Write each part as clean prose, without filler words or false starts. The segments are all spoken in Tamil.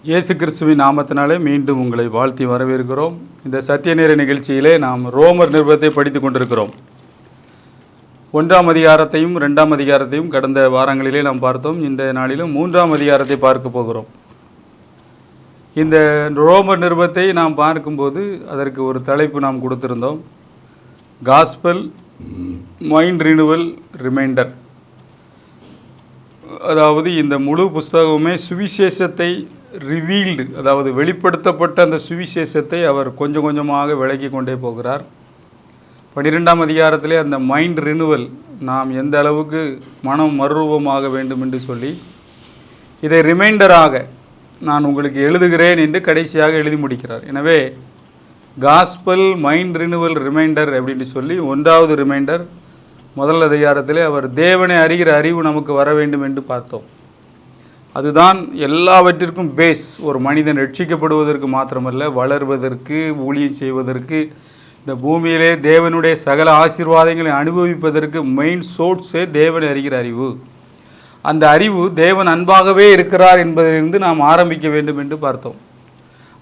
இயேசு கிறிஸ்துவின் நாமத்தினாலே மீண்டும் உங்களை வாழ்த்தி வரவேற்கிறோம். இந்த சத்திய நேர நிகழ்ச்சியிலே நாம் ரோமர் நிருபத்தை படித்து கொண்டிருக்கிறோம். 1ஆம் அதிகாரத்தையும் 2ஆம் அதிகாரத்தையும் கடந்த வாரங்களிலே நாம் பார்த்தோம். இந்த நாளிலும் 3ஆம் அதிகாரத்தை பார்க்க போகிறோம். இந்த ரோமர் நிருபத்தை நாம் பார்க்கும்போது அதற்கு ஒரு தலைப்பு நாம் கொடுத்திருந்தோம். Gospel mind renewal reminder. அதாவது இந்த முழு புஸ்தகமே சுவிசேஷத்தை ரிவீல்டு, அதாவது வெளிப்படுத்தப்பட்ட அந்த சுவிசேஷத்தை அவர் கொஞ்சம் கொஞ்சமாக விளக்கி கொண்டே போகிறார். 12ஆம் அதிகாரத்திலே அந்த மைண்ட் ரினுவல், நாம் எந்த அளவுக்கு மனம் மறுரூபமாக வேண்டும் என்று சொல்லி இதை ரிமைண்டராக நான் உங்களுக்கு எழுதுகிறேன் என்று கடைசியாக எழுதி முடிக்கிறார். எனவே காஸ்பல் மைண்ட் ரினுவல் ரிமைண்டர் அப்படின்னு சொல்லி 1வது ரிமைண்டர் முதல் அதிகாரத்திலே அவர் தேவனை அறிகிற அறிவு நமக்கு வர வேண்டும் என்று பார்த்தோம். அதுதான் எல்லாவற்றிற்கும் பேஸ். ஒரு மனிதன் ரட்சிக்கப்படுவதற்கு மாத்திரமல்ல, வளர்வதற்கு, ஊழியம் செய்வதற்கு, இந்த பூமியிலே தேவனுடைய சகல ஆசீர்வாதங்களை அனுபவிப்பதற்கு மெயின் சோர்ஸே தேவனை அறிகிற அறிவு. அந்த அறிவு தேவன் அன்பாகவே இருக்கிறார் என்பதிலிருந்து நாம் ஆரம்பிக்க வேண்டும் என்று பார்த்தோம்.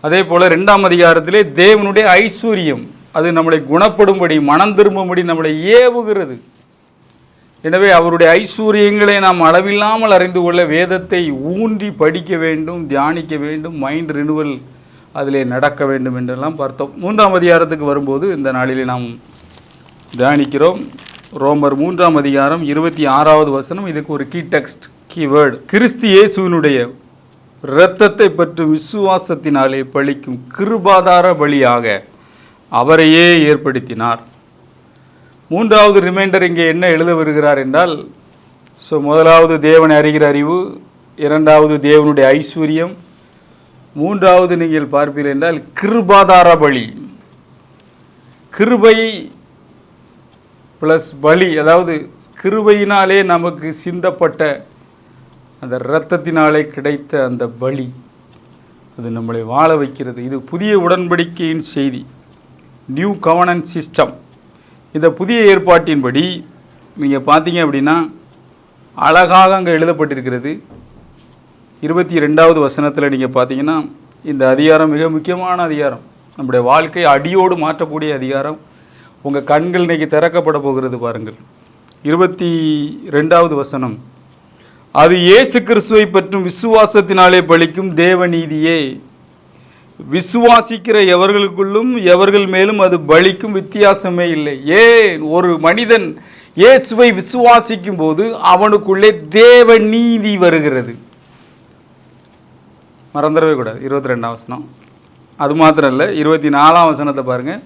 அதே போல் 2ஆம் அதிகாரத்திலே தேவனுடைய ஐஸ்வர்யம், அது நம்மளை குணப்படும்படி, மனம் திரும்பும்படி நம்மளை ஏவுகிறது. எனவே அவருடைய ஐஸ்வர்யங்களை நாம் அளவில்லாமல் அறிந்து கொள்ள வேதத்தை ஊன்றி படிக்க வேண்டும், தியானிக்க வேண்டும், மைண்ட் ரினுவல் அதிலே நடக்க வேண்டும் என்றெல்லாம் பார்த்தோம். 3ஆம் அதிகாரத்துக்கு வரும்போது இந்த நாளிலே நாம் தியானிக்கிறோம். ரோமர் 3ஆம் அதிகாரம் 26வது வசனம். இதுக்கு ஒரு கீ டெக்ஸ்ட், கீவேர்டு. கிறிஸ்து இயேசுவினுடைய இரத்தத்தை பற்றும் விசுவாசத்தினாலே பலிக்கும் கிருபாதார பலியாக அவரையே ஏற்படுத்தினார். 3வது ரிமைண்டர் இங்கே என்ன எழுத வருகிறார் என்றால், முதலாவது தேவனை அறிகிற அறிவு, 2வது தேவனுடைய ஐஸ்வர்யம், 3வது நீங்கள் பார்ப்பீர்கள் என்றால் கிருபாதார பலி. கிருபை ப்ளஸ் பலி, அதாவது கிருபையினாலே நமக்கு சிந்தப்பட்ட அந்த இரத்தத்தினாலே கிடைத்த அந்த பலி, அது நம்மளை வாழ வைக்கிறது. இது புதிய உடன்படிக்கையின் செய்தி, நியூ கவர்னன்ஸ் சிஸ்டம். இந்த புதிய ஏற்பாட்டின்படி நீங்கள் பார்த்தீங்க அப்படின்னா அழகாக அங்கே எழுதப்பட்டிருக்கிறது. 22வது வசனத்தில் நீங்கள் பார்த்தீங்கன்னா, இந்த அதிகாரம் மிக முக்கியமான அதிகாரம், நம்முடைய வாழ்க்கையை அடியோடு மாற்றக்கூடிய அதிகாரம். உங்கள் கண்கள் இன்றைக்கி திறக்கப்பட போகிறது பாருங்கள். 22வது வசனம். அது இயேசு கிறிஸ்துவை பற்றும் விசுவாசத்தினாலே பலிக்கும் தேவ நீதியே, விசுவாசிக்கிற எவர்களுக்குள்ளும் எவர்கள் மேலும் அது பலிக்கும், வித்தியாசமே இல்லை. ஏன் ஒரு மனிதன் இயேசுவை விசுவாசிக்கும் போது அவனுக்குள்ளே தேவ நீதி வருகிறது. மறந்துடவே கூடாது. 22ஆம் வசனம். அது மாத்திரம் இல்லை, 24ஆம் வசனத்தை பாருங்கள்.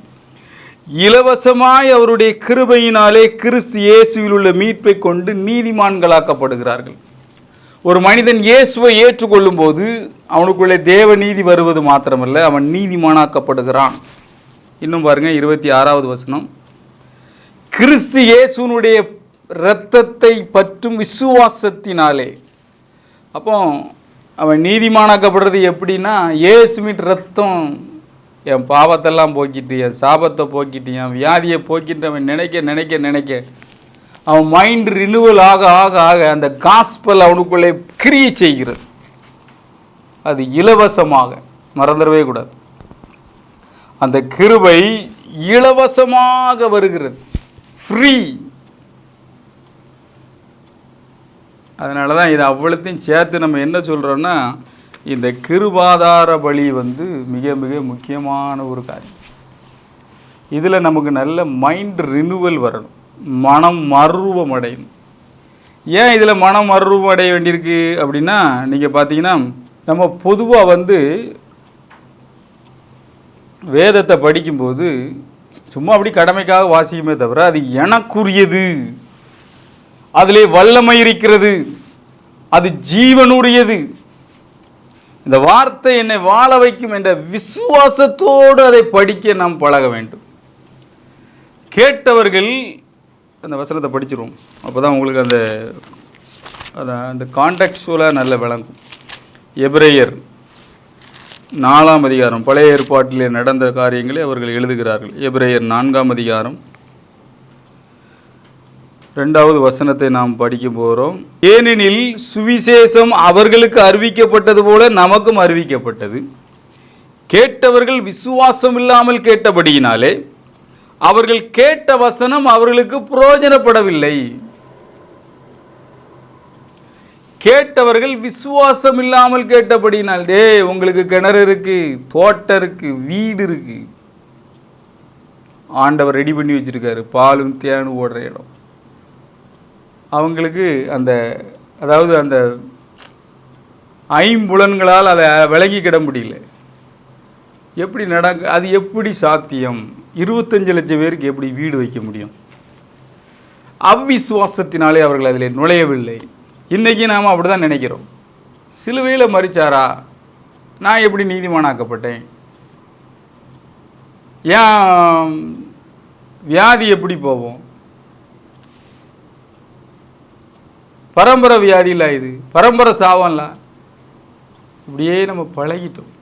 இலவசமாய் அவருடைய கிருபையினாலே கிறிஸ்து இயேசுவில் உள்ள மீட்பை கொண்டு நீதிமான்களாக்கப்படுகிறார்கள். ஒரு மனிதன் இயேசுவை ஏற்றுக்கொள்ளும் போது அவனுக்குள்ளே தேவ நீதி வருவது மாத்திரமல்ல, அவன் நீதிமானாக்கப்படுகிறான். இன்னும் பாருங்கள், 26வது வசனம். கிறிஸ்து இயேசுனுடைய இரத்தத்தை பற்றும் விசுவாசத்தினாலே. அப்போ அவன் நீதிமானாக்கப்படுறது எப்படின்னா, இயேசுவின் இரத்தம் என் பாவத்தெல்லாம் போக்கிட்டு, என் சாபத்தை போக்கிட்டு, என் வியாதியை போக்கிட்டு அவன் நினைக்க அவன் மைண்ட் ரினுவல் ஆக ஆக ஆக அந்த காஸ்பல் அவனுக்குள்ளே கிரியை செய்கிறது. அது இலவசமாக, மறந்துடவே கூடாது. அந்த கிருபை இலவசமாக வருகிறது, ஃப்ரீ. அதனால தான் இது அவ்வளோத்தையும் சேர்த்து நம்ம என்ன சொல்கிறோன்னா, இந்த கிருபாதார பலி மிக மிக முக்கியமான ஒரு காரியம். இதில் நமக்கு நல்ல மைண்ட் ரினுவல் வரணும், மனம் மறுரூபம் அடையணும். ஏன் இதில் மனம் மறுரூபம் அடைய வேண்டியிருக்கு அப்படின்னா, நீங்கள் பார்த்தீங்கன்னா நம்ம பொதுவாக வேதத்தை படிக்கும்போது சும்மா அப்படி கடமைக்காக வாசிக்குமே தவிர, அது எனக்குரியது, அதிலே வல்லமை இருக்கிறது, அது ஜீவனுரியது, இந்த வார்த்தை என்னை வாழ வைக்கும் என்ற விசுவாசத்தோடு அதை படிக்க நாம் பழக வேண்டும். கேட்டவர்கள் அந்த வசனத்தை படிச்சிருவோம், அப்போ தான் உங்களுக்கு அந்த கான்டெக்சுவலாக நல்ல விளங்கும். எபிரேயர் 4ஆம் அதிகாரம், பழைய ஏற்பாட்டிலே நடந்த காரியங்களை அவர்கள் எழுதுகிறார்கள். எபிரேயர் 4ஆம் அதிகாரம் 2வது வசனத்தை நாம் படிக்க போகிறோம். ஏனெனில் சுவிசேஷம் அவர்களுக்கு அறிவிக்கப்பட்டது போல நமக்கும் அறிவிக்கப்பட்டது. கேட்டவர்கள் விசுவாசம் இல்லாமல் கேட்டபடியினாலே அவர்கள் கேட்ட வசனம் அவர்களுக்கு பிரயோஜனப்படவில்லை. கேட்டவர்கள் விசுவாசம் இல்லாமல் கேட்டபடினால், உங்களுக்கு கிணறு இருக்கு, தோட்டம் இருக்கு, வீடு இருக்கு, ஆண்டவர் ரெடி பண்ணி வச்சிருக்காரு, பாலும் தேனும் ஓடுற இடம். அவங்களுக்கு அதாவது அந்த ஐம்புலன்களால் அதை விளங்கிக்கிட முடியல. எப்படி அது எப்படி சாத்தியம்? 25 லட்சம் பேருக்கு எப்படி வீடு வைக்க முடியும்? அவ்விசுவாசத்தினாலே அவர்கள் அதில் நுழையவில்லை. இன்றைக்கி நாம் அப்படி தான் நினைக்கிறோம். சிலுவையில் மரிச்சாரா, நான் எப்படி நீதிமானாக்கப்பட்டேன்? ஏன் வியாதி எப்படி போவோம்? பரம்பரை வியாதி இல்லை, இது பரம்பரை சாவம்ல. இப்படியே நம்ம பழகிட்டோம்.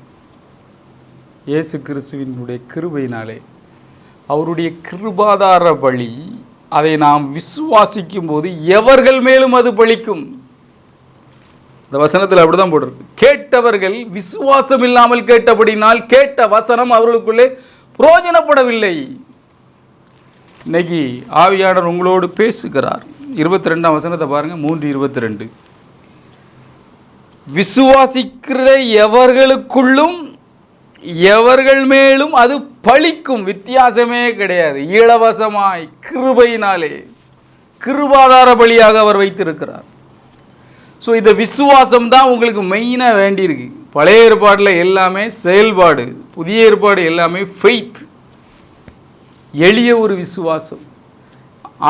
இயேசு கிறிஸ்துவினுடைய கிருபையினாலே, அவருடைய கிருபாதார பலி, அதை நாம் விசுவாசிக்கும் போது எவர்கள் மேலும் அது பலிக்கும். இந்த வசனத்தில் அப்படிதான் போட்டிருக்கு. கேட்டவர்கள் விசுவாசம் இல்லாமல் கேட்டபடினால் கேட்ட வசனம் அவர்களுக்குள்ளே பிரயோஜனப்படவில்லை. இன்னைக்கு ஆவியானவர் உங்களோடு பேசுகிறார். 22ஆம் வசனத்தை பாருங்க. 3:22. விசுவாசிக்கிற எவர்களுக்குள்ளும் எவர்கள் மேலும் அது பலிக்கும். வித்தியாசமே கிடையாது. இலவசமாய் கிருபையினாலே கிருபாதார பலியாக அவர் வைத்திருக்கிறார். ஸோ இந்த விசுவாசம் தான் உங்களுக்கு மெயினாக வேண்டியிருக்கு. பழைய ஏற்பாடில் எல்லாமே செயல்பாடு, புதிய ஏற்பாடு எல்லாமே ஃபெய்த், எளிய ஒரு விசுவாசம்.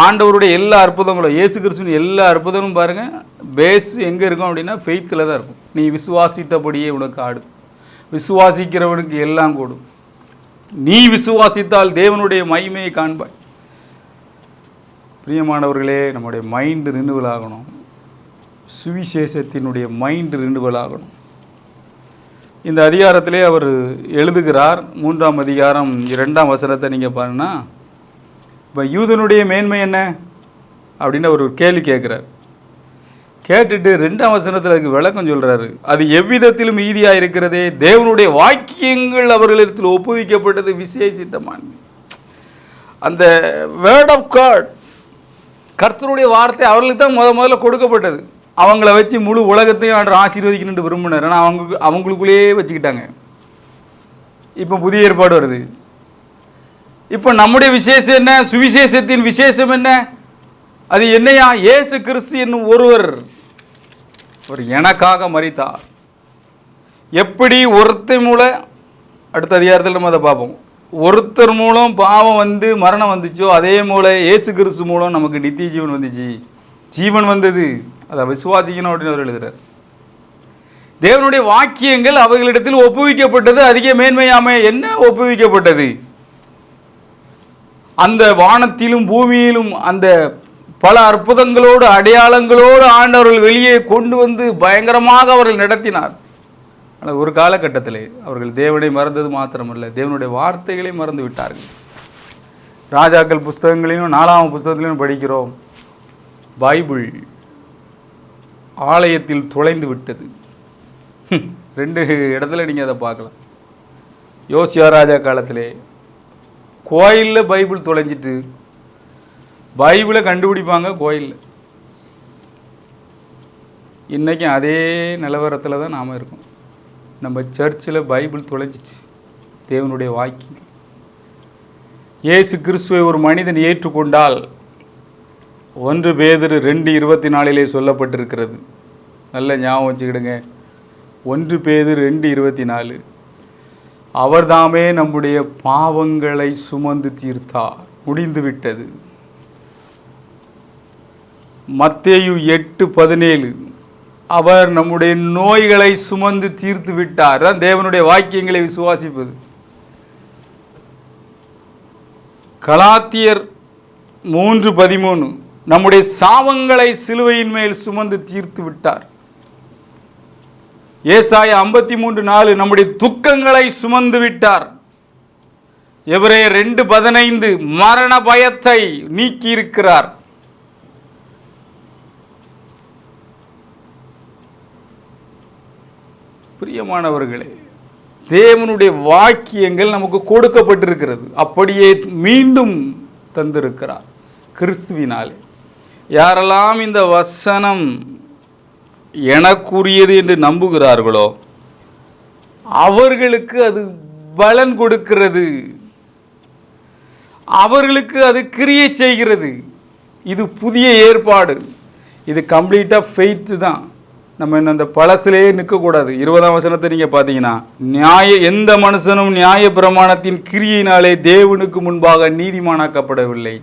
ஆண்டவருடைய எல்லா அற்புதங்களும், இயேசு கிறிஸ்துவின் எல்லா அற்புதமும் பாருங்கள், பேஸ் எங்கே இருக்கும் அப்படின்னா ஃபெய்த்தில் தான் இருக்கும். நீ விசுவாசித்தபடியே உனக்கு ஆடு, விசுவாசிக்கிறவனுக்கு எல்லாம் கூடும். நீ விசுவாசித்தால் தேவனுடைய மகிமையை காண்பாய். பிரியமானவர்களே, நம்முடைய மைண்டு ரினிவல் ஆகணும். சுவிசேஷத்தினுடைய மைண்டு ரினிவல் ஆகணும். இந்த அதிகாரத்திலே அவர் எழுதுகிறார். 3ஆம் அதிகாரம் 2ஆம் வசனத்தை நீங்கள் பாருன்னா, இப்போ யூதனுடைய மேன்மை என்ன அப்படின்னு அவர் ஒரு கேள்வி கேட்குறார். கேட்டுட்டு 2ஆம் வசனத்தில் அதுக்கு விளக்கம் சொல்கிறாரு. அது எவ்விதத்திலும் ஈதியாக இருக்கிறதே, தேவனுடைய வாக்கியங்கள் அவர்களிடத்தில் ஒப்புவிக்கப்பட்டது விசேஷித்தமான. அந்த வேர்ட் ஆஃப் காட், கர்த்தருடைய வார்த்தை அவர்களுக்கு தான் முதல்ல கொடுக்கப்பட்டது. அவங்கள வச்சு முழு உலகத்தையும் ஆண்டு ஆசீர்வதிக்கணும்னு விரும்பினார். ஆனால் அவங்களுக்குள்ளேயே வச்சுக்கிட்டாங்க. இப்போ புதிய ஏற்பாடு வருது. இப்போ நம்முடைய விசேஷம் என்ன? சுவிசேஷத்தின் விசேஷம் என்ன? அது என்னையா? இயேசு கிறிஸ்து என்னும் ஒருவர், அவர் எனக்காக மரித்தார். எப்படி ஒருத்தர் மூலம், அடுத்த அதிகாரத்தில் நம்ம அதை பார்ப்போம், ஒருத்தர் மூலம் பாவம் வந்து மரணம் வந்துச்சோ, அதே மூல இயேசு கிறிஸ்து மூலம் நமக்கு நித்திய ஜீவன் வந்துச்சு. ஜீவன் வந்தது, அதை விசுவாசிக்கணும் அப்படின்னு அவர் எழுதுகிறார். தேவனுடைய வாக்கியங்கள் அவர்களிடத்தில் ஒப்புவிக்கப்பட்டது. அதிக மேன்மையாமை என்ன ஒப்புவிக்கப்பட்டது? அந்த வானத்திலும் பூமியிலும் அந்த பல அற்புதங்களோடு அடையாளங்களோடு ஆண்டவர்கள் வெளியே கொண்டு வந்து பயங்கரமாக அவர்கள் நடத்தினார். ஆனால் ஒரு காலகட்டத்தில் அவர்கள் தேவனை மறந்தது மாத்திரமல்ல, தேவனுடைய வார்த்தைகளை மறந்து விட்டார்கள். ராஜாக்கள் புஸ்தகங்களையும் 4ஆம் புஸ்தகத்திலையும் படிக்கிறோம், பைபிள் ஆலயத்தில் தொலைந்து விட்டது. 2 இடத்துல நீங்கள் அதை பார்க்கலாம். யோசியா ராஜா காலத்திலே கோயிலில் பைபிள் தொலைஞ்சிட்டு, பைபிளை கண்டுபிடிப்பாங்க கோயிலில். இன்றைக்கும் அதே நிலவரத்தில் தான் நாம் இருக்கோம். நம்ம சர்ச்சில் பைபிள் தொலைஞ்சிச்சு, தேவனுடைய வாக்கியம். இயேசு கிறிஸ்துவை ஒரு மனிதன் ஏற்றுக்கொண்டால் 1 பேதுரு 2:24 சொல்லப்பட்டிருக்கிறது. நல்ல ஞாபகம் வச்சுக்கிடுங்க. 1 பேதுரு 2:24, அவர்தாமே நம்முடைய பாவங்களை சுமந்து தீர்த்தார், முடிந்து விட்டது. மத்தேயு 8:17, அவர் நம்முடைய நோய்களை சுமந்து தீர்த்து விட்டார். தான் தேவனுடைய வாக்கியங்களை விசுவாசிப்பது. கலாத்தியர் 3:13, நம்முடைய சாபங்களை சிலுவையின் மேல் சுமந்து தீர்த்து விட்டார். ஏசாயா 53:4, நம்முடைய துக்கங்களை சுமந்து விட்டார். எபிரேயர் 2:15, மரண பயத்தை நீக்கி இருக்கிறார். பிரியமானவர்களே, தேவனுடைய வாக்கியங்கள் நமக்கு கொடுக்கப்பட்டிருக்கிறது, அப்படியே மீண்டும் தந்திருக்கிறார் கிறிஸ்துவினாலே. யாரெல்லாம் இந்த வசனம் எனக்குரியது என்று நம்புகிறார்களோ அவர்களுக்கு அது பலன் கொடுக்கிறது, அவர்களுக்கு அது கிரியை செய்கிறது. இது புதிய ஏற்பாடு, இது கம்ப்ளீட்டாக ஃபெய்த்து தான். நம்ம இந்த பழசிலேயே நிற்கக்கூடாது. 20ஆம் வசனத்தை நீங்கள் பார்த்தீங்கன்னா, எந்த மனுஷனும் நியாய பிரமாணத்தின் கிரியினாலே தேவனுக்கு முன்பாக நீதிமானாக்கப்படவில்லை.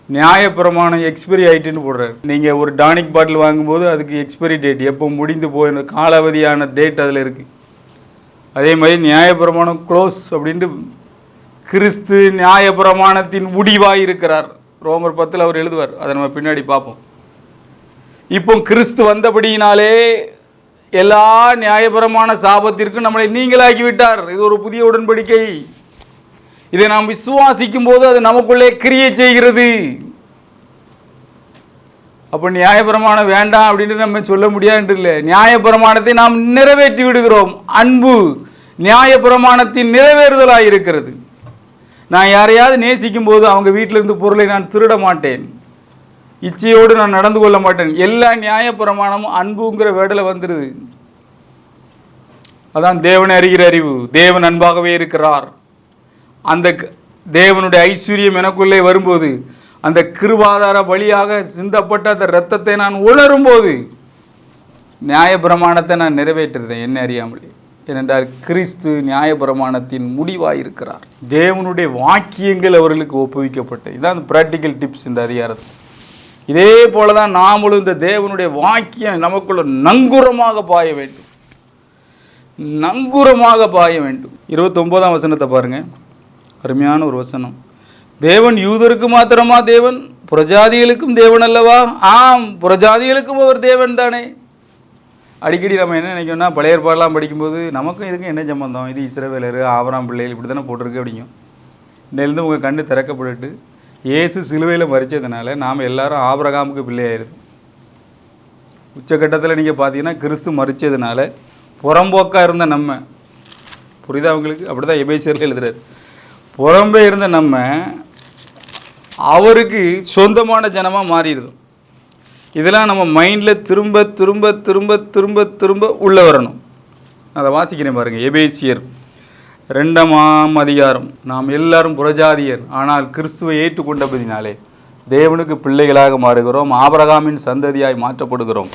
நியாய பிரமாணம் எக்ஸ்பைரி ஆகிட்டுன்னு போடுறாரு. நீங்கள் ஒரு டானிக் பாட்டில் வாங்கும்போது அதுக்கு எக்ஸ்பைரி டேட், எப்போ முடிந்து போய் காலாவதியான டேட் அதில் இருக்குது. அதே மாதிரி நியாய பிரமாணம் க்ளோஸ் அப்படின்ட்டு கிறிஸ்து நியாய பிரமாணத்தின் முடிவாக இருக்கிறார். ரோமர் 10 அவர் எழுதுவார், அதை நம்ம பின்னாடி பார்ப்போம். இப்போ கிறிஸ்து வந்தபடியினாலே எல்லா நியாயபரமான சாபத்திற்கும் நம்மளை நீங்களாக்கி விட்டார். இது ஒரு புதிய உடன்படிக்கை. இதை நாம் விசுவாசிக்கும் போது அது நமக்குள்ளே கிரியை செய்கிறது. அப்போ நியாயபிரமாணம் வேண்டாம் அப்படின்னு நம்ம சொல்ல முடியாது இல்லை. நியாயபிரமாணத்தை நாம் நிறைவேற்றி விடுகிறோம். அன்பு நியாயபிரமாணத்தின் நிறைவேறுதலாக இருக்கிறது. நான் யாரையாவது நேசிக்கும் போது அவங்க வீட்டிலிருந்து பொருளை நான் திருட மாட்டேன், இச்சையோடு நான் நடந்து கொள்ள மாட்டேன். எல்லா நியாயப்பிரமாணமும் அன்புங்கிற வேடலை வந்துடுது. அதான் தேவனை அறிகிற அறிவு. தேவன் அன்பாகவே இருக்கிறார். அந்த தேவனுடைய ஐஸ்வர்யம் எனக்குள்ளே வரும்போது, அந்த கிருபாதார வழியாக சிந்தப்பட்ட அந்த இரத்தத்தை நான் உணரும் போது நியாயப்பிரமாணத்தை நான் நிறைவேற்றுறேன் என்ன அறியாமலே. ஏனென்றால் கிறிஸ்து நியாயப்பிரமாணத்தின் முடிவாக இருக்கிறார். தேவனுடைய வாக்கியங்கள் அவர்களுக்கு ஒப்புவிக்கப்பட்டது. இதான் ப்ராக்டிக்கல் டிப்ஸ் இந்த அதிகாரத்தில். இதே போல தான் நாமளும் இந்த தேவனுடைய வாக்கியம் நமக்குள்ள நங்கூரமாக பாய வேண்டும், நங்கூரமாக பாய வேண்டும். 29ஆம் வசனத்தை பாருங்க, அருமையான ஒரு வசனம். தேவன் யூதருக்கு மாத்திரமா தேவன், புறஜாதிகளுக்கும் தேவன் அல்லவா? ஆம், புறஜாதிகளுக்கும் அவர் தேவன் தானே. அடிக்கடி நம்ம என்ன நினைக்கணும்னா, பழைய ஏற்பாடெல்லாம் படிக்கும்போது நமக்கும் இதுக்கும் என்ன சம்பந்தம், இது இஸ்ரவேலர் ஆபிரகாம் பிள்ளைகள் இப்படி தானே போட்டிருக்கு அப்படிங்கும். இன்னிலிருந்து உங்கள் கண்ணு திறக்கப்பட்டு இயேசு சிலுவையில் மரித்ததுனால நாம் எல்லாரும் ஆபிரகாமுக்கு பிள்ளையாயிருது. உச்சக்கட்டத்தில் நீங்கள் பார்த்தீங்கன்னா கிறிஸ்து மரித்ததுனால புறம்போக்காக இருந்த நம்ம, புரியுதா உங்களுக்கு? அப்படி தான் எபேசியரில் எழுதுறாரு. புறம்பே இருந்த நம்ம அவருக்கு சொந்தமான ஜனமாக மாறிடுது. இதெல்லாம் நம்ம மைண்டில் திரும்ப திரும்ப திரும்ப திரும்ப திரும்ப உள்ளே வரணும். அதை வாசிக்கிறேன் பாருங்கள். எபேசியர் 2ஆம் அதிகாரம். நாம் எல்லாரும் புறஜாதியர், ஆனால் கிறிஸ்துவை ஏற்றுக்கொண்டபதினாலே தேவனுக்கு பிள்ளைகளாக மாறுகிறோம், ஆபிரகாமின் சந்ததியாய் மாற்றப்படுகிறோம்.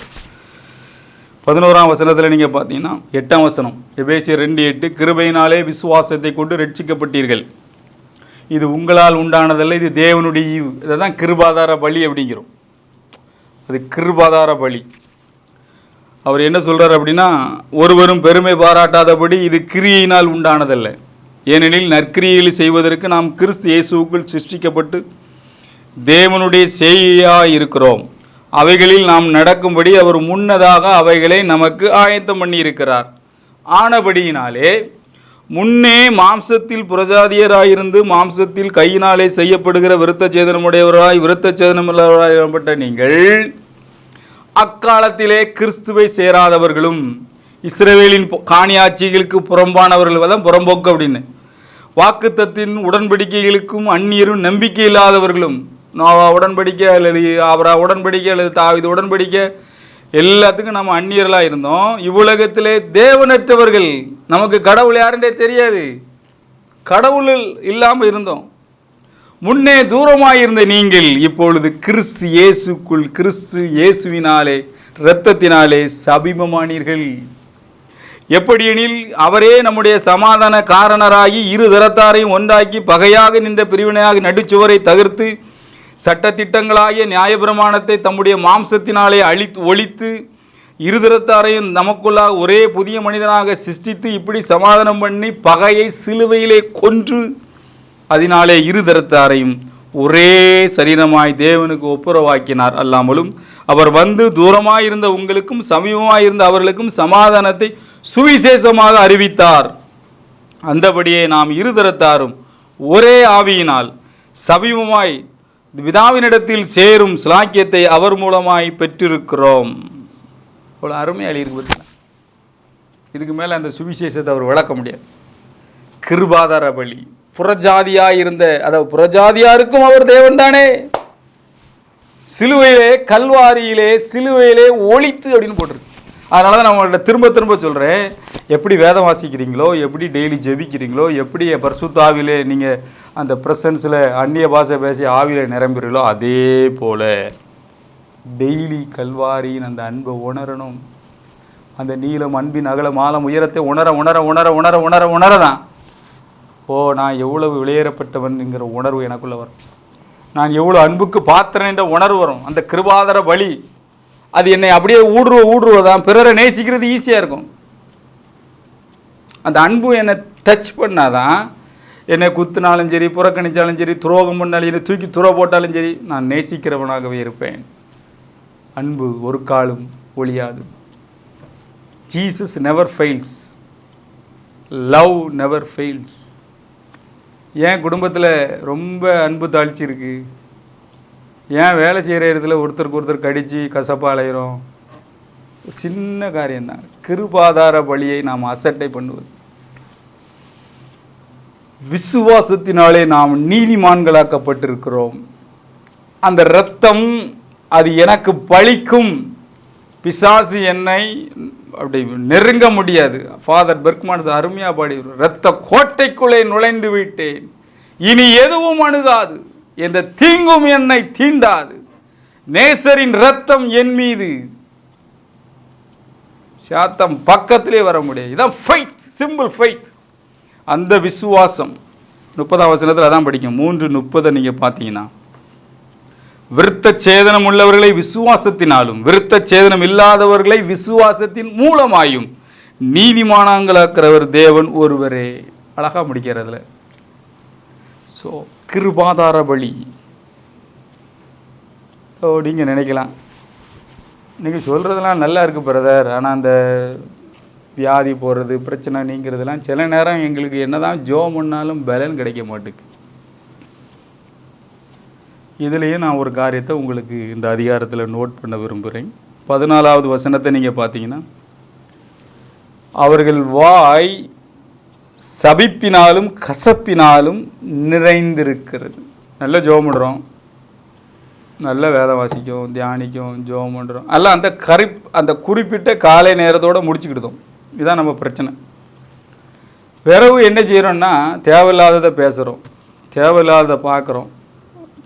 11ஆம் வசனத்தில் நீங்கள் பார்த்தீங்கன்னா 8ஆம் வசனம், எபேசியர் 2:8, கிருபையினாலே விசுவாசத்தை கொண்டு ரட்சிக்கப்பட்டீர்கள், இது உங்களால் உண்டானதல்ல, இது தேவனுடைய ஈவு. இதை தான் கிருபாதார பலி அப்படிங்கிறோம். அது கிருபாதார பலி. அவர் என்ன சொல்கிறார் அப்படின்னா, ஒருவரும் பெருமை பாராட்டாதபடி இது கிரியையினால் உண்டானதல்ல, ஏனெனில் நற்கிரியைகளை செய்வதற்கு நாம் கிறிஸ்து இயேசுவுக்குள் சிருஷ்டிக்கப்பட்டு தேவனுடைய செய்கையாக இருக்கிறோம். அவைகளில் நாம் நடக்கும்படி அவர் முன்னதாக அவைகளை நமக்கு ஆயத்தம் பண்ணி இருக்கிறார். ஆனபடியினாலே முன்னே மாம்சத்தில் புறஜாதியராயிருந்து மாம்சத்தில் கையினாலே செய்யப்படுகிற விருத்த சேதனமுடையவராய் விருத்த சேதனமுள்ளவராய்ப்பட்ட நீங்கள் அக்காலத்திலே கிறிஸ்துவை சேராதவர்களும் இஸ்ரவேலின் காணியாட்சிகளுக்கு புறம்பானவர்கள், தான் புறம்போக்கு அப்படின்னு, வாக்குத்தத்தின் உடன்படிக்கைகளுக்கும் அந்நியரும் நம்பிக்கை இல்லாதவர்களும், நோவா உடன்படிக்கை அல்லது ஆபிரகாம் உடன்படிக்கை அல்லது தாவீது உடன்படிக்கை எல்லாத்துக்கும் நம்ம அந்நியர்களாக இருந்தோம். இவ்வுலகத்திலே தேவனற்றவர்கள், நமக்கு கடவுள் யாருன்றே தெரியாது, கடவுள் இல்லாமல் இருந்தோம். முன்னே தூரமாக இருந்த நீங்கள் இப்பொழுது கிறிஸ்து இயேசுக்குள், கிறிஸ்து இயேசுவினாலே இரத்தத்தினாலே சமீபமானீர்கள். எப்படியெனில் அவரே நம்முடைய சமாதான காரணராகி இரு தரத்தாரையும் ஒன்றாக்கி பகையாக நின்ற பிரிவினையாக நடுச்சுவரை தகர்த்து சட்டத்திட்டங்களாகிய நியாயப்பிரமாணத்தை தம்முடைய மாம்சத்தினாலே ஒழித்து இருதரத்தாரையும் நமக்குள்ளாக ஒரே புதிய மனிதனாக சிருஷ்டித்து இப்படி சமாதானம் பண்ணி பகையை சிலுவையிலே கொன்று அதனாலே இருதரத்தாரையும் ஒரே சரீரமாய் தேவனுக்கு ஒப்புரவாக்கினார். அல்லாமலும் அவர் வந்து தூரமாயிருந்த உங்களுக்கும் சமீபமாயிருந்த அவர்களுக்கும் சமாதானத்தை சுவிசேஷமாக அறிவித்தார். அந்தபடியே நாம் இருதரத்தாரும் ஒரே ஆவியினால் சமீபமாய் பிதாவினிடத்தில் சேரும் சிலாக்கியத்தை அவர் மூலமாய் பெற்றிருக்கிறோம். அவ்வளோ அருமையாக இருக்கு. பார்த்தீங்களா? இதுக்கு மேலே அந்த சுவிசேஷத்தை அவர் விளக்க முடியாது. கிருபாதார பலி, புறஜாதியாக இருந்த, அதாவது புறஜாதியாருக்கும் அவர் தேவன் தானே. சிலுவையிலே, கல்வாரியிலே, சிலுவையிலே ஒழித்து அப்படின்னு போட்டிருக்கு. அதனால தான் நான் உங்கள்கிட்ட திரும்ப திரும்ப சொல்கிறேன், எப்படி வேதம் வாசிக்கிறீங்களோ, எப்படி டெய்லி ஜெபிக்கிறீங்களோ, எப்படி பரிசுத்த ஆவியிலே நீங்கள் அந்த ப்ரெசன்ஸில் அந்நிய பாஷை பேசி ஆவியில் நிரம்புறீங்களோ, அதே போல் டெய்லி கல்வாரியின் அந்த அன்பை உணரணும். அந்த நீளம், அன்பின் அகலம், ஆழம், உயரத்தை உணர உணர உணர உணர உணர உணரதான் நான் எவ்வளவு வெளியேறப்பட்டவன்ங்கிற உணர்வு எனக்குள்ள வரும். நான் எவ்வளோ அன்புக்கு பாத்திரன் என்ற உணர்வு வரும். அந்த கிருபாதார பலி அது என்னை அப்படியே ஊடுருவதான் பிறரை நேசிக்கிறது ஈஸியாக இருக்கும். அந்த அன்பு என்னை டச் பண்ணாதான், என்னை குத்துனாலும் சரி, புறக்கணித்தாலும் சரி, துரோகம் பண்ணாலும் சரி, தூக்கி துற போட்டாலும் சரி, நான் நேசிக்கிறவனாகவே இருப்பேன். அன்பு ஒரு காலும் ஒழியாது. Jesus never fails, love never fails. ஏன் குடும்பத்தில் ரொம்ப அன்பு தாழ்ச்சி இருக்குது? ஏன் வேலை செய்கிற இடத்துல ஒருத்தருக்கு ஒருத்தர் கடித்து கசப்பாக அலைகிறோம்? சின்ன காரியம்தான். கிருபாதார பலியை நாம் அசட்டை பண்ணுவது. விசுவாசத்தினாலே நாம் நீதிமான்களாக்கப்பட்டிருக்கிறோம். அந்த இரத்தம் அது எனக்கு பலிக்கும். பிசாசு என்னை அப்படி நெருங்க முடியாது. ஃபாதர் பெர்க்மான்ஸ் அருமையாக பாடி, இரத்த கோட்டைக்குள்ளே நுழைந்து விட்டேன், இனி எதுவும் அணுகாது, எந்த தீங்கும் என்னை தீண்டாது, நேசரின் இரத்தம் என் மீது, சாத்தம் பக்கத்திலே வர முடியாது. இதான் ஃபைத், சிம்பிள் ஃபைத். அந்த விசுவாசம் 30ஆம் வசனத்தில் அதான் படிக்கும். 3:30 நீங்கள் பார்த்தீங்கன்னா, விருத்த சேதனம் உள்ளவர்களை விசுவாசத்தினாலும் விருத்த சேதனம் இல்லாதவர்களை விசுவாசத்தின் மூலமாயும் நீதிமானாங்களாக்கிறவர் தேவன் ஒருவரே. அழகா முடிக்கிறதுல. ஸோ கிருபாதார பலி. நீங்கள் நினைக்கலாம், நீங்கள் சொல்கிறதெல்லாம் நல்லா இருக்குது பிரதர், ஆனால் அந்த வியாதி போகிறது, பிரச்சனை நீங்கிறதுலாம் சில நேரம் எங்களுக்கு என்னதான் ஜோம் பண்ணாலும் பலன் கிடைக்க மாட்டேங்குது. இதுலேயே நான் ஒரு காரியத்தை உங்களுக்கு இந்த அதிகாரத்தில் நோட் பண்ண விரும்புகிறேன். 14வது வசனத்தை நீங்கள் பார்த்தீங்கன்னா, அவர்கள் வாய் சபிப்பினாலும் கசப்பினாலும் நிறைந்திருக்கிறது. நல்ல ஜோம் பண்ணுறோம், நல்ல வேதம் வாசிக்கும், தியானிக்கும், ஜோம் பண்ணுறோம், எல்லாம் அந்த குறிப்பிட்ட காலை நேரத்தோடு முடிச்சுக்கிட்டோம். இதுதான் நம்ம பிரச்சனை. பிறகு என்ன செய்கிறோன்னா, தேவையில்லாததை பேசுகிறோம், தேவையில்லாததை பார்க்குறோம்,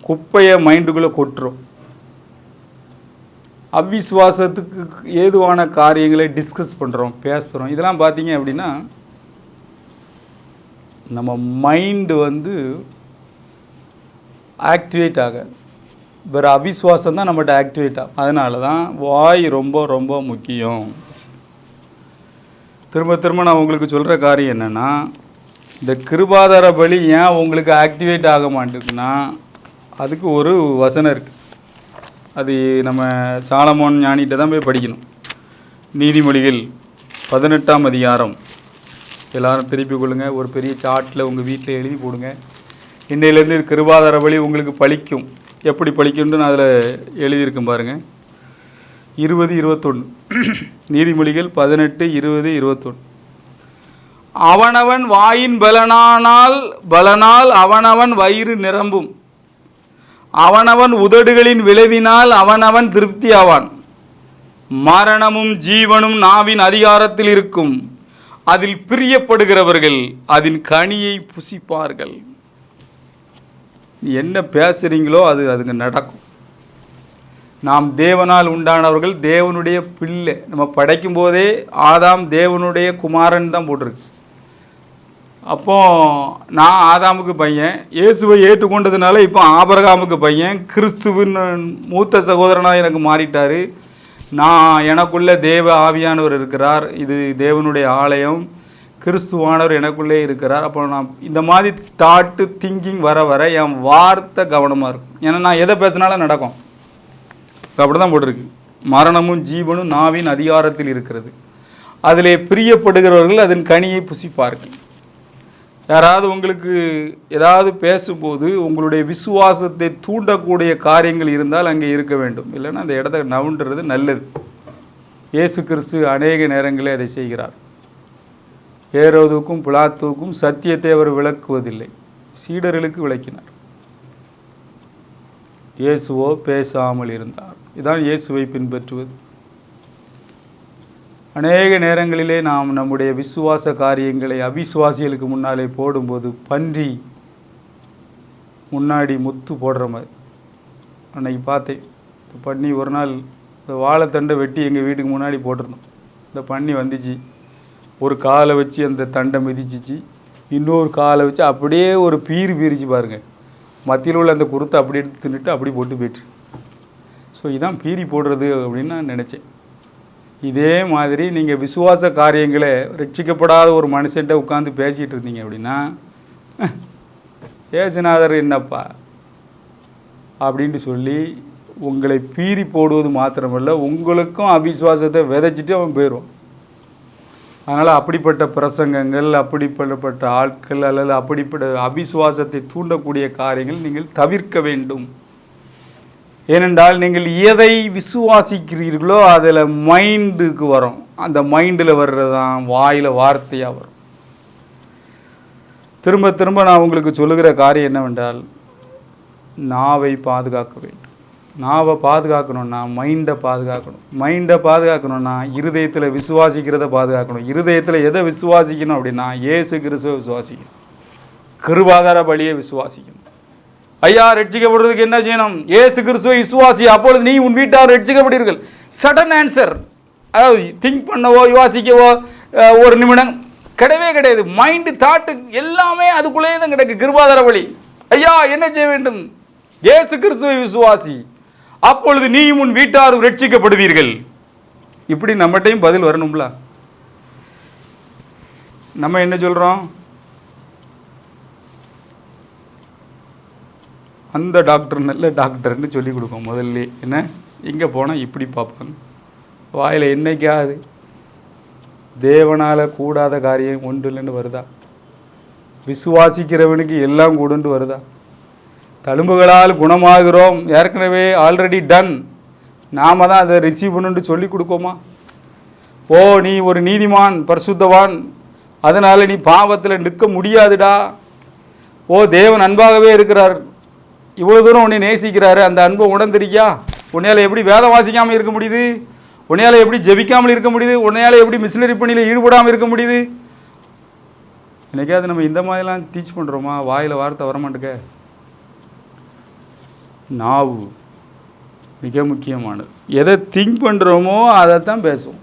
குப்பையை மைண்டுக்குள்ளே கொட்டுறோம், அவ்விசுவாசத்துக்கு ஏதுவான காரியங்களை டிஸ்கஸ் பண்ணுறோம், பேசுகிறோம். இதெல்லாம் பார்த்தீங்க அப்படின்னா நம்ம மைண்டு ஆக்டிவேட் ஆகாது. வேறு அவிசுவாசம் தான் நம்மகிட்ட ஆக்டிவேட் ஆகும். அதனால தான் வாய் ரொம்ப ரொம்ப முக்கியம். திரும்ப திரும்ப நான் உங்களுக்கு சொல்கிற காரியம் என்னென்னா, இந்த கிருபாதார பலி ஏன் உங்களுக்கு ஆக்டிவேட் ஆக மாட்டேங்குதுன்னா, அதுக்கு ஒரு வசனம் இருக்குது. அது நம்ம சாலமோன் ஞானிகிட்ட தான் போய் படிக்கணும். நீதிமொழிகள் 18ஆம் அதிகாரம். எல்லாரும் திருப்பி கொள்ளுங்கள், ஒரு பெரிய சார்ட்டில் உங்கள் வீட்டில் எழுதி போடுங்க. இன்னையிலேருந்து இது கிருபாதார பலி உங்களுக்கு பலிக்கும். எப்படி பலிக்கும்னு நான் அதில் எழுதியிருக்கேன் பாருங்கள். 20-21 நீதிமொழிகள் 18-20-21. அவனவன் வாயின் பலனால் அவனவன் வயிறு நிரம்பும், அவனவன் உதடுகளின் விளைவினால் அவனவன் திருப்தி ஆவான். மரணமும் ஜீவனும் நாவின் அதிகாரத்தில் இருக்கும், அதில் பிரியப்படுகிறவர்கள் அதன் கனியை புசிப்பார்கள். என்ன பேசுகிறீங்களோ அதுங்க நடக்கும். நாம் தேவனால் உண்டானவர்கள், தேவனுடைய பிள்ளை. நம்ம படைக்கும் போதே ஆதாம் தேவனுடைய குமாரன் தான் போட்டிருக்கு. அப்போ நான் ஆதாமுக்கு பையன், இயேசுவை ஏற்றுக்கொண்டதுனால இப்போ ஆபிரகாமுக்கு பையன், கிறிஸ்துவின் மூத்த சகோதரனாக எனக்கு மாறிட்டார். நான் எனக்குள்ளே தேவ ஆவியானவர் இருக்கிறார், இது தேவனுடைய ஆலயம், கிறிஸ்துவானவர் எனக்குள்ளே இருக்கிறார். அப்போ நான் இந்த மாதிரி தாட்டு திங்கிங் வர வர என் வார்த்தை கவனமாக இருக்கும். ஏன்னா நான் எதை பேசினாலும் நடக்கும். அப்படி தான் போட்டிருக்கு. மரணமும் ஜீவனும் நாவின் அதிகாரத்தில் இருக்கிறது, அதிலே பிரியப்படுகிறவர்கள் அதன் கனியை புசிப்பார்கள். யாராவது உங்களுக்கு ஏதாவது பேசும்போது உங்களுடைய விசுவாசத்தை தூண்டக்கூடிய காரியங்கள் இருந்தால் அங்கே இருக்க வேண்டும், இல்லைன்னா அந்த இடத்த நவுண்டுறது நல்லது. இயேசு கிறிஸ்து அநேக நேரங்களே அதை செய்கிறார். ஏரோதுக்கும் பிலாத்துவுக்கும் சத்தியத்தை அவர் விளக்குவதில்லை, சீடர்களுக்கு விளக்கினார். இயேசுவோ பேசாமல் இருந்தார். இதான் இயேசுவை பின்பற்றுவது. அநேக நேரங்களிலே நாம் நம்முடைய விசுவாச காரியங்களை அவிசுவாசிகளுக்கு முன்னாலே போடும்போது பன்றி முன்னாடி முத்து போடுற மாதிரி. அன்னைக்கு பார்த்தேன், இந்த பண்ணி ஒரு நாள் இந்த வாழைத்தண்டை வெட்டி எங்கள் வீட்டுக்கு முன்னாடி போட்டிருந்தோம். இந்த பண்ணி வந்துச்சு, ஒரு காலை வச்சு அந்த தண்டை மிதிச்சிச்சு, இன்னொரு காலை வச்சு அப்படியே ஒரு பீரிச்சு பாருங்கள், மத்தியில் உள்ள அந்த குருத்தை அப்படி எடுத்து தின்னுட்டு அப்படி போட்டு போயிட்டு. ஸோ இதான் பீரி போடுறது அப்படின்னு நான் நினச்சேன். இதே மாதிரி நீங்கள் விசுவாச காரியங்களை ரட்சிக்கப்படாத ஒரு மனுஷன்ட்ட உட்காந்து பேசிகிட்டு இருந்தீங்க அப்படின்னா, ஏசுநாதர் என்னப்பா அப்படின்ட்டு சொல்லி உங்களை பீரி போடுவது மாத்திரமல்ல, உங்களுக்கும் அவிசுவாசத்தை விதைச்சிட்டு அவன் போயிடுவான். அதனால் அப்படிப்பட்ட பிரசங்கங்கள், அப்படிப்பட்ட ஆட்கள் அல்லது அப்படிப்பட்ட அவிசுவாசத்தை தூண்டக்கூடிய காரியங்கள் நீங்கள் தவிர்க்க வேண்டும். ஏனென்றால் நீங்கள் எதை விசுவாசிக்கிறீர்களோ அதில் மைண்டுக்கு வரும். அந்த மைண்டில் வர்றது தான் வாயில் வார்த்தையாக வரும். திரும்ப திரும்ப நான் உங்களுக்கு சொல்லுகிற காரியம் என்னவென்றால், நாவை பாதுகாக்க வேண்டும். நாவை பாதுகாக்கணும்னா மைண்டை பாதுகாக்கணும். மைண்டை பாதுகாக்கணும்னா இருதயத்தில் விசுவாசிக்கிறத பாதுகாக்கணும். இருதயத்தில் எதை விசுவாசிக்கணும் அப்படின்னா இயேசு கிறிஸ்துவை விசுவாசிக்கணும், கிருபாதார பலியை விசுவாசிக்கணும். ஐயா, ரட்சிக்கப்படுறதுக்கு என்ன செய்யணும்? இயேசு கிறிஸ்துவை விசுவாசி, அப்பொழுது நீ உன் வீட்டார் ரட்சிக்கப்படுவீர்கள். Sudden answer. அதாவது திங்க் பண்ணவோ யோசிக்கவோ ஒரு நிமிடம் கிடையவே கிடையாது. மைண்டு தாட்டு எல்லாமே அதுக்குள்ளேயே தான் கிடக்கு. கிருபாதார பலி. ஐயா என்ன செய்ய வேண்டும்? இயேசு கிறிஸ்துவை விசுவாசி, அப்பொழுது நீயும் உன் வீட்டாரும் ரட்சிக்கப்படுவீர்கள். இப்படி நம்மகிட்டையும் பதில் வரணும்ல. நம்ம என்ன சொல்றோம்? அந்த டாக்டர் நல்ல டாக்டர்னு சொல்லி கொடுப்போம் முதல்ல. என்ன, இங்கே போனால் இப்படி பார்ப்பாங்க. வாயில் என்னைக்காது தேவனால் கூடாத காரியம் ஒன்று இல்லைன்னு வருதா? விசுவாசிக்கிறவனுக்கு எல்லாம் கூடுன்னு வருதா? தழும்புகளால் குணமாகிறோம், ஏற்கனவே ஆல்ரெடி டன், நாம தான் அதை ரிசீவ் பண்ணுன்னு சொல்லி கொடுக்கோமா? ஓ நீ ஒரு நீதிமான், பரிசுத்தவான், அதனால நீ பாவத்தில் நிற்க முடியாதுடா. ஓ தேவன் அன்பாகவே இருக்கிறார், இவ்வளோ தூரம் உன்னை நேசிக்கிறாரு, அந்த அன்பை உணர்ந்திருக்கியா? உன்னையால் எப்படி வேதம் வாசிக்காமல் இருக்க முடியுது? உன்னையால் எப்படி ஜெபிக்காமல் இருக்க முடியுது? உன்னையால் எப்படி மிஷினரி பணியில் ஈடுபடாமல் இருக்க முடியுது? என்னைக்காவது நம்ம இந்த மாதிரிலாம் டீச் பண்ணுறோமா? வாயில் வார்த்தை வரமாட்டுக்க. நாவு மிக முக்கியமானது. எதை திங்க் பண்ணுறோமோ அதைத்தான் பேசுவோம்,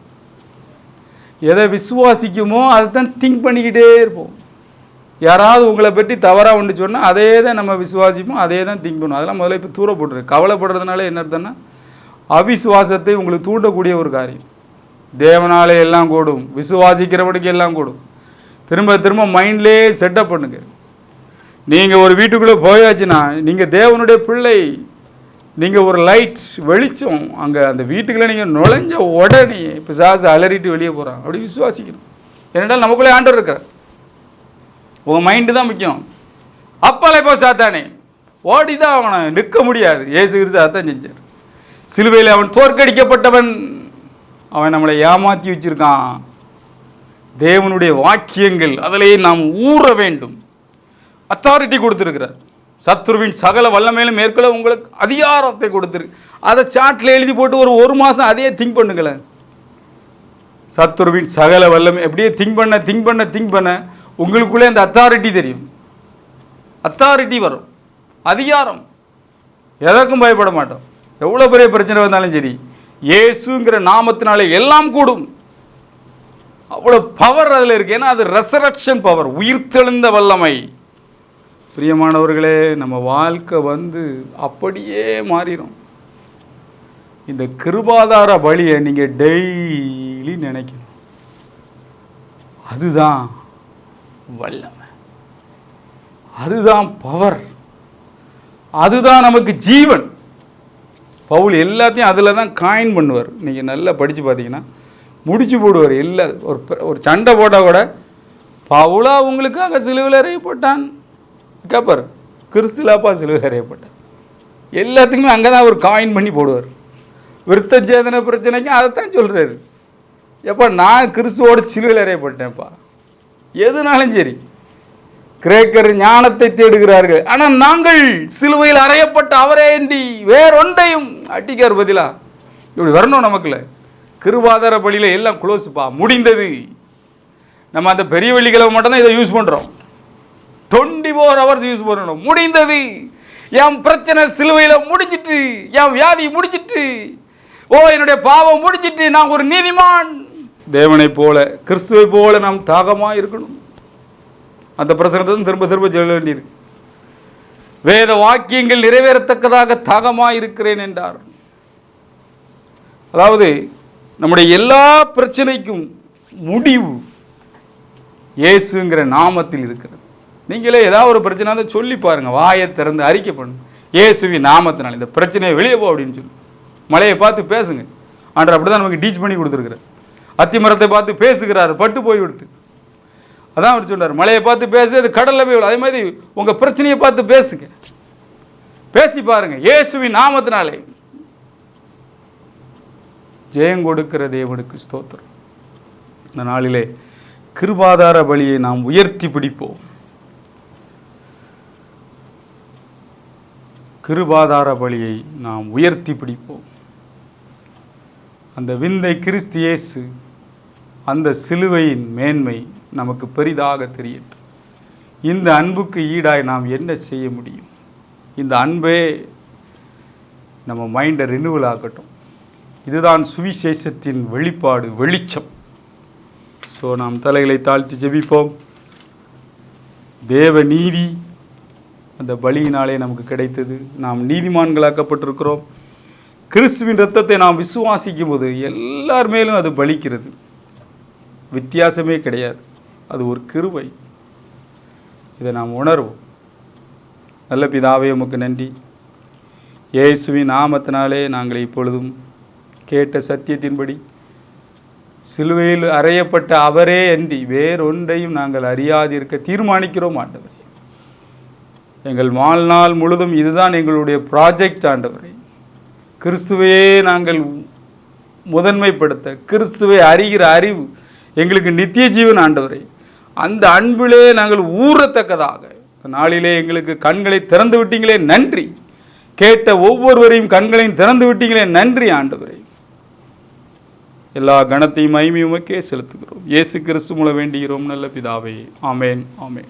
எதை விசுவாசிக்குமோ அதைத்தான் திங்க் பண்ணிக்கிட்டே இருப்போம். யாராவது உங்களை பற்றி தவறாக ஒன்று சொன்னால் அதே தான் நம்ம விசுவாசிப்போம், அதே தான் திங்க் பண்ணுவோம். அதெல்லாம் முதல்ல இப்போ தூர போட்டுரு. கவலைப்படுறதுனால என்ன அர்த்தம்னா அவிசுவாசத்தை உங்களுக்கு தூண்டக்கூடிய ஒரு காரியம். தேவனாலே எல்லாம் கூடும், விசுவாசிக்கிறவனுக்கு எல்லாம் கூடும். திரும்ப திரும்ப மைண்ட்லேயே செட்டப் பண்ணுங்க. நீங்கள் ஒரு வீட்டுக்குள்ளே போயாச்சுன்னா நீங்கள் தேவனுடைய பிள்ளை, நீங்கள் ஒரு லைட் வெளிச்சம். அங்கே அந்த வீட்டுக்குள்ளே நீங்கள் நுழைஞ்ச உடனே பிசாசு அலறிட்டு வெளியே போகிறாங்க. அப்படி விசுவாசிக்கணும். ஏனென்றால் நமக்குள்ளே ஆண்டவர் இருக்கார். உங்கள் மைண்டு தான் முக்கியம். அப்பாலே போ சாத்தானே, ஓடி தான் அவனை நிற்க முடியாது. இயேசு கிறிஸ்து அதான் செஞ்சார். சிலுவையில் அவன் தோற்கடிக்கப்பட்டவன். அவன் நம்மளை ஏமாற்றி வச்சிருக்கான். தேவனுடைய வாக்கியங்கள் அதிலேயே நாம் ஊற வேண்டும். அத்தாரிட்டி கொடுத்துருக்கிறார். சத்துருவின் சகல வல்லமையிலும் மேற்கொள்ள உங்களுக்கு அதிகாரத்தை கொடுத்துருக்கு. அதை சாட்டில் எழுதி போட்டு ஒரு மாதம் அதையே திங்க் பண்ணுங்களேன். சத்துருவின் சகல வல்லமை எப்படியே திங்க் பண்ண உங்களுக்குள்ளே அந்த அத்தாரிட்டி தெரியும். அத்தாரிட்டி வரும், அதிகாரம். எதற்கும் பயப்பட மாட்டோம். எவ்வளோ பெரிய பிரச்சனை வந்தாலும் சரி, இயேசுங்கிற நாமத்தினாலே எல்லாம் கூடும். அவ்வளோ பவர் அதில் இருக்கு. ஏன்னா அது ரெசரக்ஷன் பவர், உயிர்த்தெழுந்த வல்லமை. பிரியமானவர்களே, நம்ம வாழ்க்கை அப்படியே மாறிடும். இந்த கிருபாதார பலியை நீங்கள் டெய்லி நினைக்கணும். அதுதான் வல்லமை, அதுதான் பவர், அதுதான் நமக்கு ஜீவன். பவுல் எல்லாத்தையும் அதில் தான் காயின் பண்ணுவார். நீங்கள் நல்லா படித்து பார்த்தீங்கன்னா முடிச்சு போடுவார். எல்லா ஒரு சண்டை போட்டால் கூட பவுலா உங்களுக்காக சிலுவையில் அறையப்பட்டான் கேட்பார், கிறிஸ்துலாப்பா சிலுவையில் அறையப்பட்டான். எல்லாத்துக்குமே அங்கே தான் அவர் காயின் பண்ணி போடுவார். விருத்த சேதன பிரச்சனைக்கும் அதைத்தான் சொல்கிறாரு. எப்போ நான் கிறிஸ்துவோட சிலுவையில் அறையப்பட்டேன்ப்பா. எதுனாலும் சரி. கிரேக்கர் ஞானத்தை தேடுகிறார்கள். ஆனால் நாங்கள் சிலுவையில் அறையப்பட்ட அவரே அன்றி வேறொன்றையும் அடிக்கார் பதிலா. இப்படி வரணும் நமக்குள்ள. கிருபாதார பலியில எல்லாம் க்ளோஸ்ப்பா, முடிந்தது. நம்ம அந்த பெரிய வெள்ளிக்கிழமை மட்டும்தான் இதை யூஸ் பண்ணுறோம். 24 hours யூஸ் பண்ணணும். முடிந்தது, என் பிரச்சனை சிலுவையில் முடிஞ்சிட்டு, என் வியாதி முடிஞ்சிட்டு, என்னுடைய பாவம் முடிஞ்சிட்டு, நான் ஒரு நீதிமான். தேவனை போல, கிறிஸ்துவை போல நாம் தாகமாக இருக்கணும். அந்த பிரசங்கத்தை திரும்ப திரும்ப சொல்ல வேண்டியிருக்கு. வேத வாக்கியங்கள் நிறைவேறத்தக்கதாக தாகமாக இருக்கிறேன் என்றார். அதாவது நம்முடைய எல்லா பிரச்சனைக்கும் முடிவு இயேசுங்கிற நாமத்தில் இருக்கிறது. நீங்களே ஏதாவது ஒரு பிரச்சனை தான் சொல்லி பாருங்க, வாயை திறந்து அறிக்கை பண்ணுங்க, இயேசுவின் நாமத்தினால் இந்த பிரச்சனையை வெளியே போ அப்படின்னு சொல்லி மலையை பார்த்து பேசுங்க. ஆண்டவர் அப்படி தான் நமக்கு டீச் பண்ணி கொடுத்துருக்கிறார். அத்திமரத்தை பார்த்து பேசுகிறார், பட்டு போய்விட்டு. அதான் அவர் சொன்னார், மலையை பார்த்து பேசு, அது கடலில் போய். அதே மாதிரி உங்கள் பிரச்சனையை பார்த்து பேசுங்க, பேசி பாருங்க. இயேசுவின் நாமத்தினாலே ஜெயம் கொடுக்கிற தேவனுக்கு ஸ்தோத்திரம். இந்த நாளிலே கிருபாதார பலியை நாம் உயர்த்தி பிடிப்போம். கிருபாதார பலியை நாம் உயர்த்தி பிடிப்போம். அந்த விந்தை கிறிஸ்து இயேசு, அந்த சிலுவையின் மேன்மை நமக்கு பெரிதாக தெரியட்டும். இந்த அன்புக்கு ஈடாய் நாம் என்ன செய்ய முடியும்? இந்த அன்பே நம்ம மைண்டை ரினிவல் ஆகட்டும். இதுதான் சுவிசேஷத்தின் வெளிப்பாடு, வெளிச்சம். ஸோ நாம் தலைகளை தாழ்த்தி ஜெபிப்போம். தேவ நீதி அந்த பலியினாலே நமக்கு கிடைத்தது. நாம் நீதிமான்களாக்கப்பட்டிருக்கிறோம். கிறிஸ்துவின் இரத்தத்தை நாம் விசுவாசிக்கும் போது எல்லார் மேலும் அது பலிக்கிறது. வித்தியாசமே கிடையாது. அது ஒரு கிருபை. இதை நாம் உணர்வோம். நல்ல பிதாவே, உமக்கு நன்றி. இயேசுவின் நாமத்தினாலே நாங்கள் இப்பொழுதும் கேட்ட சத்தியத்தின்படி சிலுவையில் அறையப்பட்ட அவரே அன்றி வேறொன்றையும் நாங்கள் அறியாதிருக்க தீர்மானிக்கிறோம். ஆண்டவரே, எங்கள் வாழ்நாள் முழுதும் இதுதான் எங்களுடைய ப்ராஜெக்ட். ஆண்டவரே, கிறிஸ்துவையே நாங்கள் முதன்மைப்படுத்த, கிறிஸ்துவை அறிகிற அறிவு எங்களுக்கு நித்திய ஜீவன். ஆண்டவரே, அந்த அன்பிலே நாங்கள் ஊறத்தக்கதாக நாளிலே எங்களுக்கு கண்களை திறந்து விட்டீங்களே, நன்றி. கேட்ட ஒவ்வொருவரையும் கண்களையும் திறந்து விட்டீங்களே, நன்றி. ஆண்டவரே, எல்லா கணத்தையும் மகிமையும் உமக்கே செலுத்துகிறோம். இயேசு கிறிஸ்து மூலம் வேண்டுகிறோம் நல்ல பிதாவே. ஆமேன், ஆமேன்.